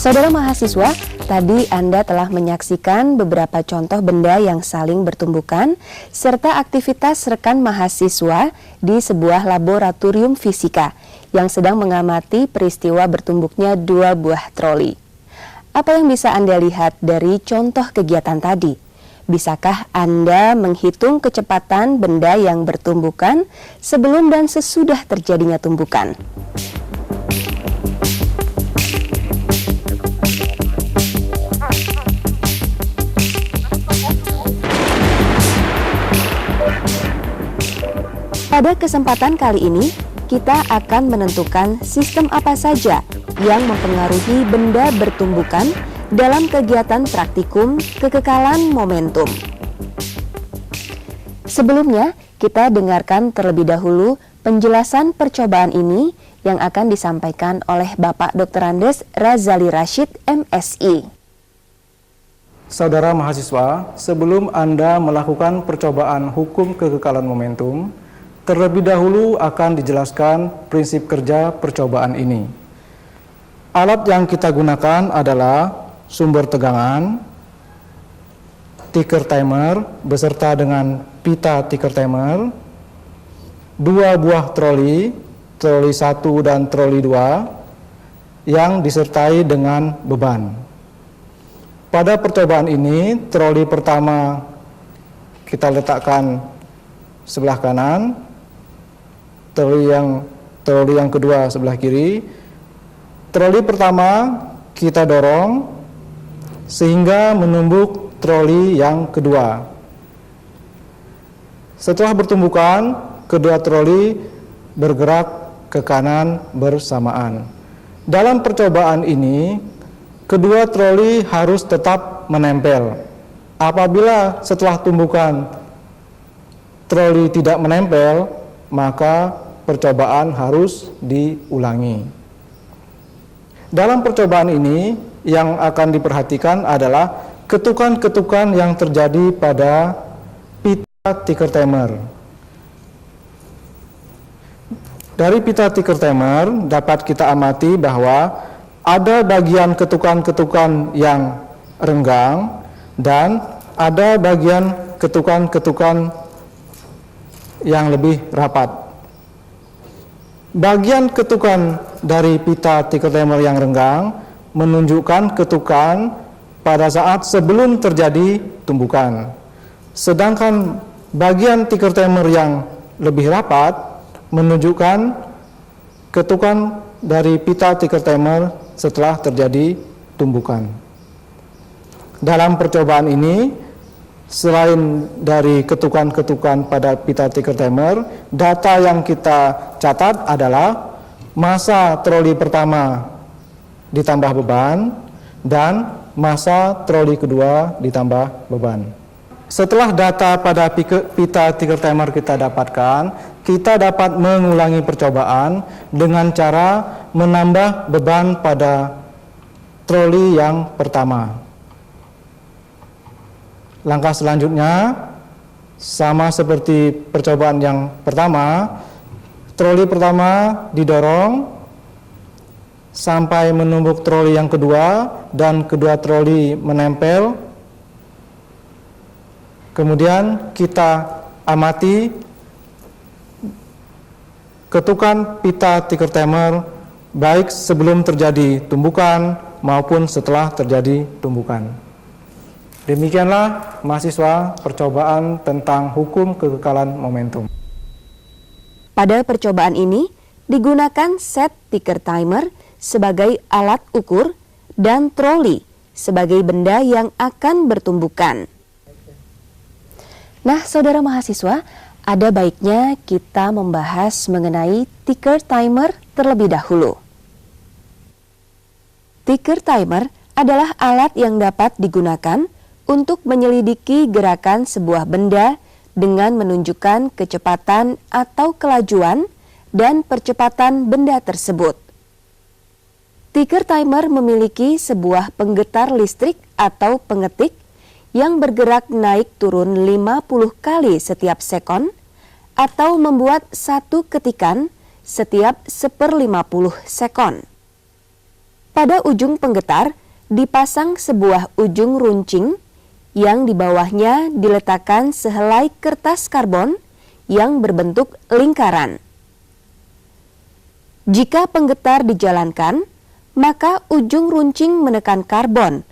Saudara mahasiswa, tadi Anda telah menyaksikan beberapa contoh benda yang saling bertumbukan serta aktivitas rekan mahasiswa di sebuah laboratorium fisika yang sedang mengamati peristiwa bertumbuknya dua buah troli. Apa yang bisa Anda lihat dari contoh kegiatan tadi? Bisakah Anda menghitung kecepatan benda yang bertumbukan sebelum dan sesudah terjadinya tumbukan? Pada kesempatan kali ini, kita akan menentukan sistem apa saja yang mempengaruhi benda bertumbukan dalam kegiatan praktikum kekekalan momentum. Sebelumnya, kita dengarkan terlebih dahulu penjelasan percobaan ini yang akan disampaikan oleh Bapak Dr. Andes Razali Rashid, MSI. Saudara mahasiswa, sebelum Anda melakukan percobaan hukum kekekalan momentum, terlebih dahulu akan dijelaskan prinsip kerja percobaan ini. Alat yang kita gunakan adalah sumber tegangan, ticker timer beserta dengan pita ticker timer, dua buah troli 1 dan troli 2 yang disertai dengan beban. Pada percobaan ini, troli pertama kita letakkan sebelah kanan, troli yang kedua sebelah kiri. Troli pertama kita dorong sehingga menumbuk troli yang kedua. Setelah bertumbukan, kedua troli bergerak ke kanan bersamaan. Dalam percobaan ini, kedua troli harus tetap menempel. Apabila setelah tumbukan troli tidak menempel, maka percobaan harus diulangi. Dalam percobaan ini, yang akan diperhatikan adalah ketukan-ketukan yang terjadi pada pita ticker timer. Dari pita ticker timer dapat kita amati bahwa ada bagian ketukan-ketukan yang renggang dan ada bagian ketukan-ketukan yang lebih rapat. Bagian ketukan dari pita ticker timer yang renggang menunjukkan ketukan pada saat sebelum terjadi tumbukan. Sedangkan bagian ticker timer yang lebih rapat menunjukkan ketukan dari pita ticker timer setelah terjadi tumbukan. Dalam percobaan ini, selain dari ketukan-ketukan pada pita ticker timer, data yang kita catat adalah massa troli pertama ditambah beban dan massa troli kedua ditambah beban. Setelah data pada pita ticker timer kita dapatkan, kita dapat mengulangi percobaan dengan cara menambah beban pada troli yang pertama. Langkah selanjutnya sama seperti percobaan yang pertama, troli pertama didorong sampai menumbuk troli yang kedua dan kedua troli menempel. Kemudian kita amati ketukan pita ticker timer baik sebelum terjadi tumbukan maupun setelah terjadi tumbukan. Demikianlah mahasiswa percobaan tentang hukum kekekalan momentum. Pada percobaan ini digunakan set ticker timer sebagai alat ukur dan troli sebagai benda yang akan bertumbukan. Nah, saudara mahasiswa, ada baiknya kita membahas mengenai ticker timer terlebih dahulu. Ticker timer adalah alat yang dapat digunakan untuk menyelidiki gerakan sebuah benda dengan menunjukkan kecepatan atau kelajuan dan percepatan benda tersebut. Ticker timer memiliki sebuah penggetar listrik atau pengetik yang bergerak naik turun 50 kali setiap sekon atau membuat satu ketikan setiap 1/50 sekon. Pada ujung penggetar dipasang sebuah ujung runcing yang di bawahnya diletakkan sehelai kertas karbon yang berbentuk lingkaran. Jika penggetar dijalankan, maka ujung runcing menekan karbon,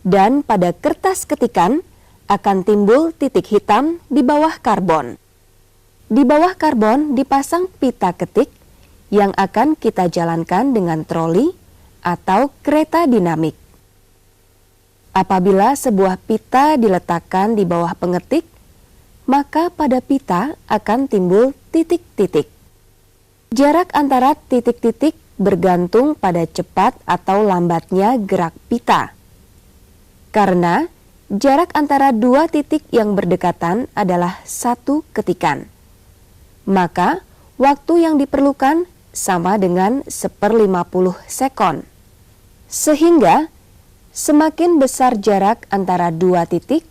dan pada kertas ketikan akan timbul titik hitam di bawah karbon. Di bawah karbon dipasang pita ketik yang akan kita jalankan dengan troli atau kereta dinamik. Apabila sebuah pita diletakkan di bawah pengetik, maka pada pita akan timbul titik-titik. Jarak antara titik-titik bergantung pada cepat atau lambatnya gerak pita. Karena jarak antara dua titik yang berdekatan adalah 1 ketikan, maka waktu yang diperlukan sama dengan 1/50 sekon. Sehingga semakin besar jarak antara dua titik,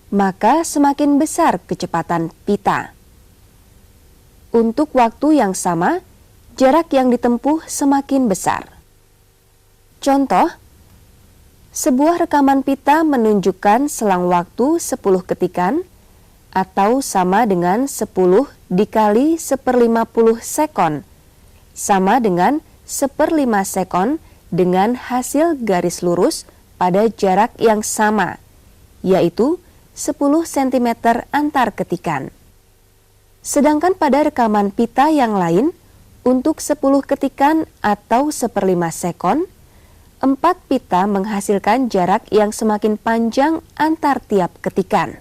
maka semakin besar kecepatan pita. Untuk waktu yang sama, jarak yang ditempuh semakin besar. Contoh, sebuah rekaman pita menunjukkan selang waktu 10 ketikan atau sama dengan 10 dikali 1/50 sekon, sama dengan 1/5 sekon dengan hasil garis lurus pada jarak yang sama, yaitu 10 cm antar ketikan. Sedangkan pada rekaman pita yang lain, untuk 10 ketikan atau 1/5 sekon, 4 pita menghasilkan jarak yang semakin panjang antar tiap ketikan.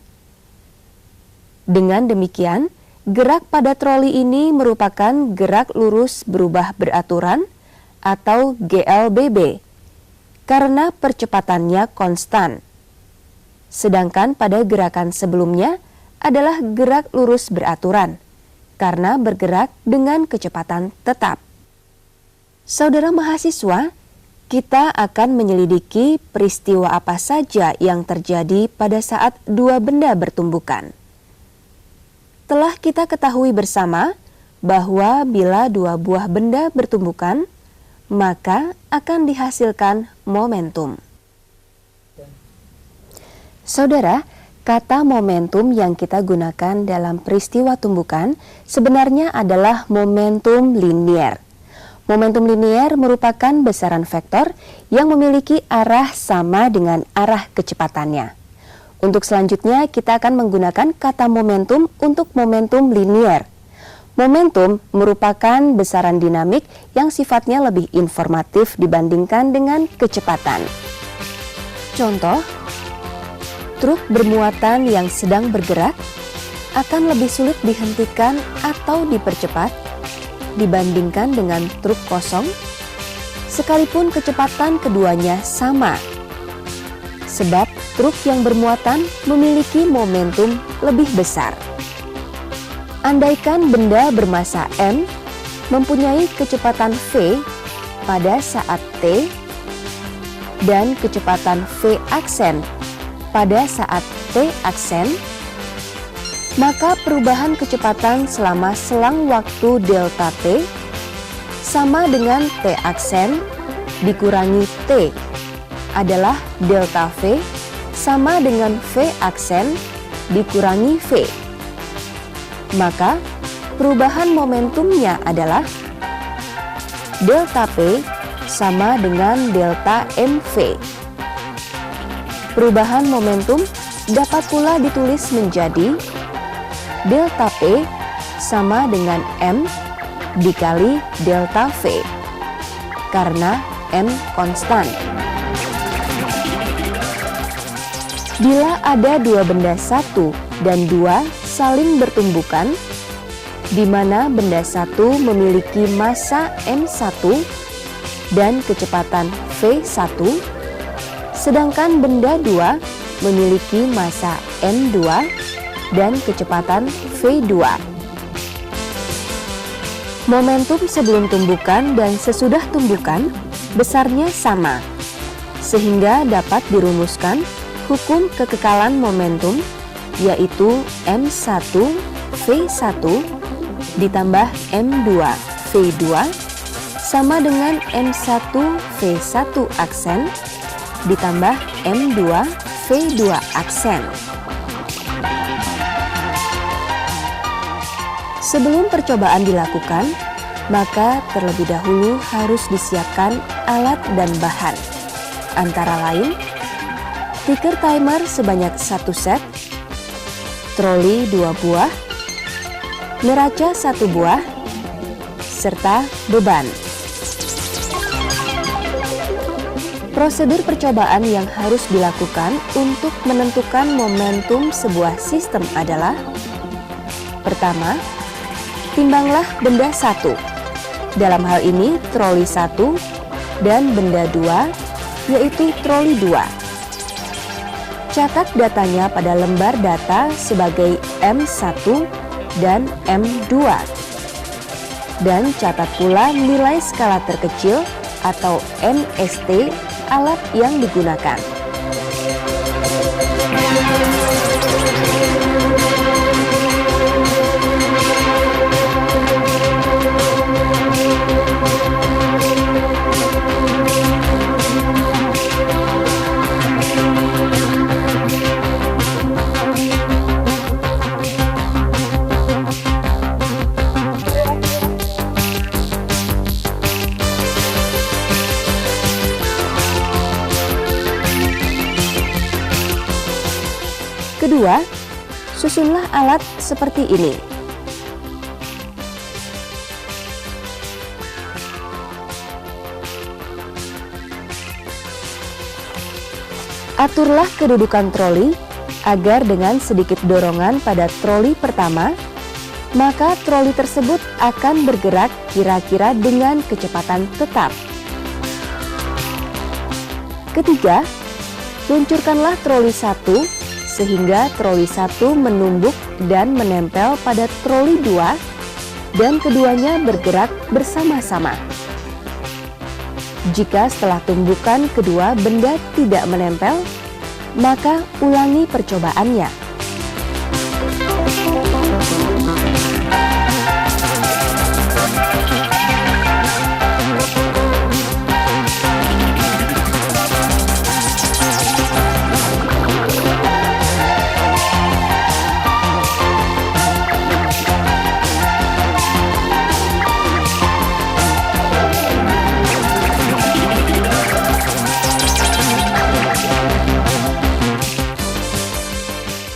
Dengan demikian, gerak pada troli ini merupakan gerak lurus berubah beraturan atau GLBB, karena percepatannya konstan. Sedangkan pada gerakan sebelumnya adalah gerak lurus beraturan, karena bergerak dengan kecepatan tetap. Saudara mahasiswa, kita akan menyelidiki peristiwa apa saja yang terjadi pada saat dua benda bertumbukan. Telah kita ketahui bersama bahwa bila dua buah benda bertumbukan, maka akan dihasilkan momentum. Saudara, kata momentum yang kita gunakan dalam peristiwa tumbukan sebenarnya adalah momentum linier. Momentum linier merupakan besaran vektor yang memiliki arah sama dengan arah kecepatannya. Untuk selanjutnya kita akan menggunakan kata momentum untuk momentum linier. Momentum merupakan besaran dinamik yang sifatnya lebih informatif dibandingkan dengan kecepatan. Contoh, truk bermuatan yang sedang bergerak akan lebih sulit dihentikan atau dipercepat dibandingkan dengan truk kosong, sekalipun kecepatan keduanya sama. Sebab truk yang bermuatan memiliki momentum lebih besar. Andaikan benda bermasa M mempunyai kecepatan V pada saat T dan kecepatan V aksen pada saat T aksen, maka perubahan kecepatan selama selang waktu delta T sama dengan T aksen dikurangi T adalah delta V sama dengan V aksen dikurangi V. Maka perubahan momentumnya adalah delta P sama dengan delta MV. Perubahan momentum dapat pula ditulis menjadi delta P sama dengan M dikali delta V, karena M konstan. Bila ada dua benda 1 dan 2 saling bertumbukan, di mana benda 1 memiliki massa M1 dan kecepatan V1, sedangkan benda 2 memiliki massa M2 dan kecepatan V2. Momentum sebelum tumbukan dan sesudah tumbukan besarnya sama, sehingga dapat dirumuskan hukum kekekalan momentum, yaitu M1 V1 ditambah M2 V2 sama dengan M1 V1 aksen ditambah M2 V2 aksen. Sebelum percobaan dilakukan, maka terlebih dahulu harus disiapkan alat dan bahan. Antara lain, tiker timer sebanyak 1 set, troli 2 buah, neraca 1 buah, serta beban. Prosedur percobaan yang harus dilakukan untuk menentukan momentum sebuah sistem adalah: pertama, timbanglah benda 1, dalam hal ini troli 1, dan benda 2, yaitu troli 2. Catat datanya pada lembar data sebagai M1 dan M2. Dan catat pula nilai skala terkecil atau NST alat yang digunakan. Kedua, susunlah alat seperti ini. Aturlah kedudukan troli agar dengan sedikit dorongan pada troli pertama, maka troli tersebut akan bergerak kira-kira dengan kecepatan tetap. Ketiga, luncurkanlah troli 1 sehingga troli 1 menumbuk dan menempel pada troli 2 dan keduanya bergerak bersama-sama. Jika setelah tumbukan kedua benda tidak menempel, maka ulangi percobaannya.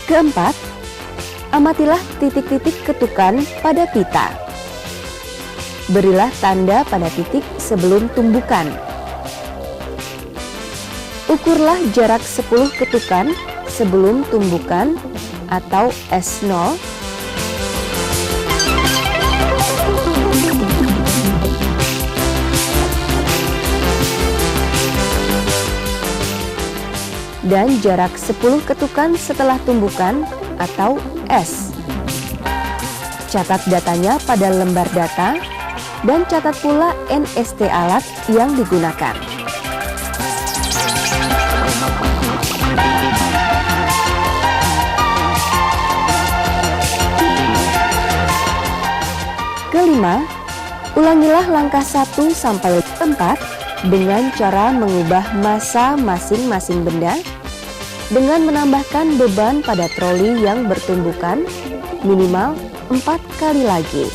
Keempat, amatilah titik-titik ketukan pada pita. Berilah tanda pada titik sebelum tumbukan. Ukurlah jarak 10 ketukan sebelum tumbukan atau S0. Dan jarak 10 ketukan setelah tumbukan atau S. Catat datanya pada lembar data dan catat pula NST alat yang digunakan. Kelima, ulangilah langkah 1 sampai 4 dengan cara mengubah massa masing-masing benda dengan menambahkan beban pada troli yang bertumbukan minimal 4 kali lagi.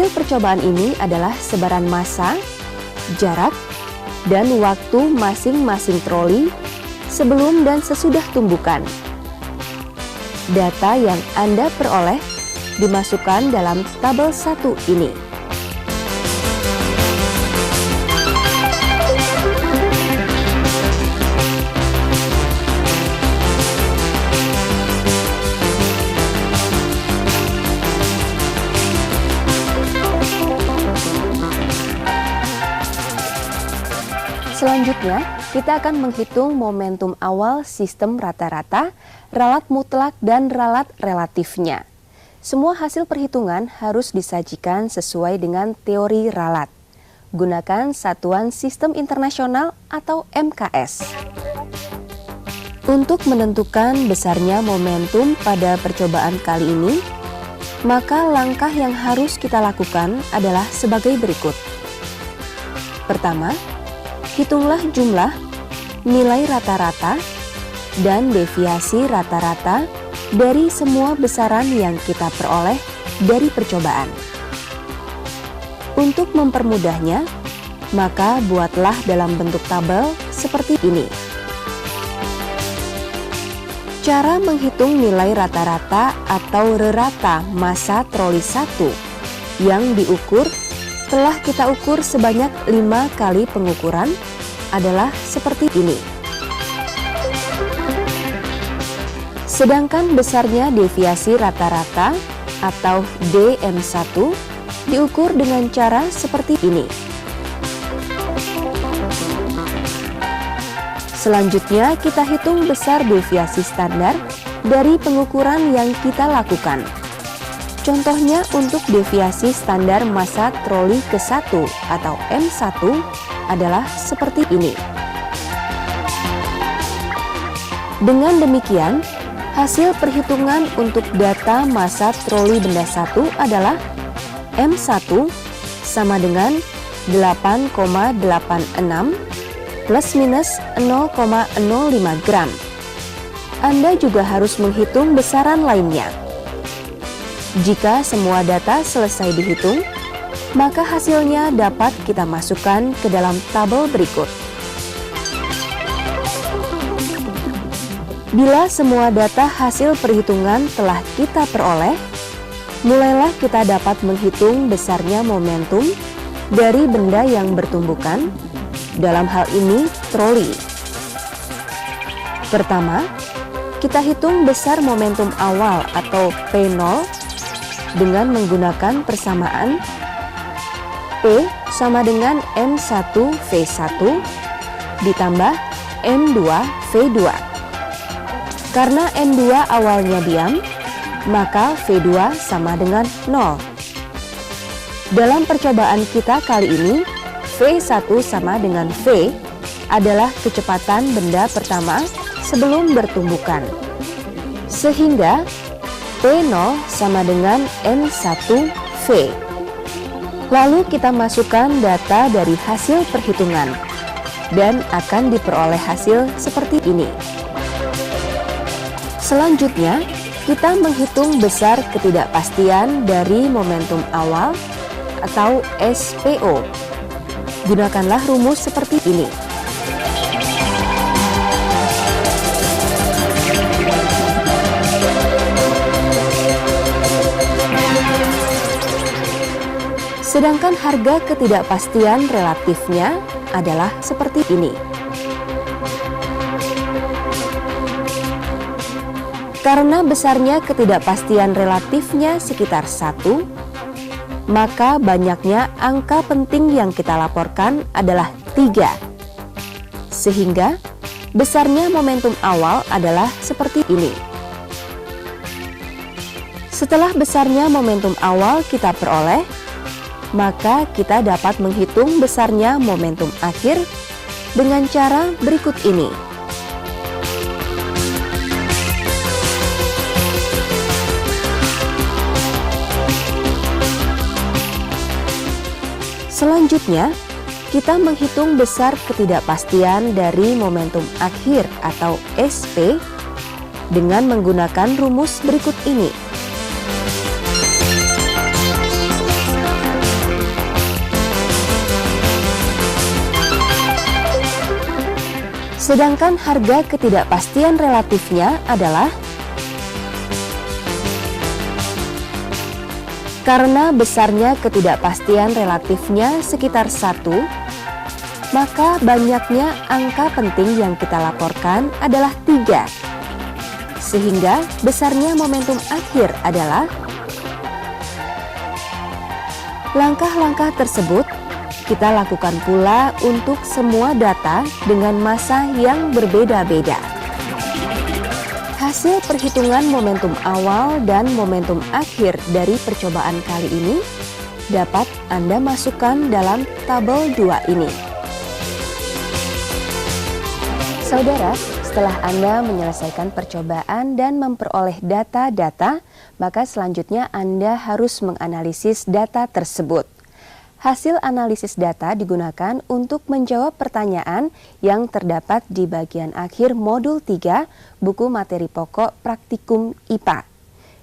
Hasil percobaan ini adalah sebaran massa, jarak, dan waktu masing-masing troli sebelum dan sesudah tumbukan. Data yang Anda peroleh dimasukkan dalam tabel 1 ini. Selanjutnya, kita akan menghitung momentum awal sistem rata-rata, ralat mutlak, dan ralat relatifnya. Semua hasil perhitungan harus disajikan sesuai dengan teori ralat. Gunakan Satuan Sistem Internasional atau MKS. Untuk menentukan besarnya momentum pada percobaan kali ini, maka langkah yang harus kita lakukan adalah sebagai berikut. Pertama, hitunglah jumlah, nilai rata-rata, dan deviasi rata-rata dari semua besaran yang kita peroleh dari percobaan. Untuk mempermudahnya, maka buatlah dalam bentuk tabel seperti ini. Cara menghitung nilai rata-rata atau rerata massa troli 1 yang diukur telah kita ukur sebanyak 5 kali pengukuran adalah seperti ini. Sedangkan besarnya deviasi rata-rata atau DM1 diukur dengan cara seperti ini. Selanjutnya kita hitung besar deviasi standar dari pengukuran yang kita lakukan. Contohnya untuk deviasi standar massa troli ke-1 atau M1 adalah seperti ini. Dengan demikian, hasil perhitungan untuk data massa troli benda 1 adalah M1 sama dengan 8,86 plus minus 0,05 gram. Anda juga harus menghitung besaran lainnya. Jika semua data selesai dihitung, maka hasilnya dapat kita masukkan ke dalam tabel berikut. Bila semua data hasil perhitungan telah kita peroleh, mulailah kita dapat menghitung besarnya momentum dari benda yang bertumbukan, dalam hal ini troli. Pertama, kita hitung besar momentum awal atau P0 dengan menggunakan persamaan P sama dengan M1V1 ditambah M2V2. Karena M2 awalnya diam, maka V2 sama dengan 0. Dalam percobaan kita kali ini, V1 sama dengan V adalah kecepatan benda pertama sebelum bertumbukan. Sehingga P0 sama dengan M1V. Lalu kita masukkan data dari hasil perhitungan dan akan diperoleh hasil seperti ini. Selanjutnya, kita menghitung besar ketidakpastian dari momentum awal atau SPO. Gunakanlah rumus seperti ini. Sedangkan harga ketidakpastian relatifnya adalah seperti ini. Karena besarnya ketidakpastian relatifnya sekitar 1, maka banyaknya angka penting yang kita laporkan adalah 3. Sehingga besarnya momentum awal adalah seperti ini. Setelah besarnya momentum awal kita peroleh, maka kita dapat menghitung besarnya momentum akhir dengan cara berikut ini. Selanjutnya, kita menghitung besar ketidakpastian dari momentum akhir atau SP dengan menggunakan rumus berikut ini. Sedangkan harga ketidakpastian relatifnya adalah karena besarnya ketidakpastian relatifnya sekitar 1, maka banyaknya angka penting yang kita laporkan adalah 3. Sehingga besarnya momentum akhir adalah langkah-langkah tersebut kita lakukan pula untuk semua data dengan masa yang berbeda-beda. Hasil perhitungan momentum awal dan momentum akhir dari percobaan kali ini dapat Anda masukkan dalam tabel 2 ini. Saudara, setelah Anda menyelesaikan percobaan dan memperoleh data-data, maka selanjutnya Anda harus menganalisis data tersebut. Hasil analisis data digunakan untuk menjawab pertanyaan yang terdapat di bagian akhir modul 3 buku materi pokok praktikum IPA.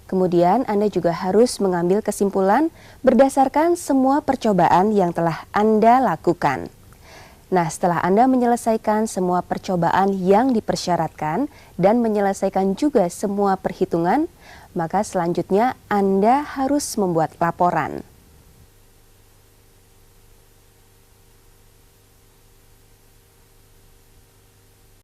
Kemudian Anda juga harus mengambil kesimpulan berdasarkan semua percobaan yang telah Anda lakukan. Nah, setelah Anda menyelesaikan semua percobaan yang dipersyaratkan dan menyelesaikan juga semua perhitungan, maka selanjutnya Anda harus membuat laporan.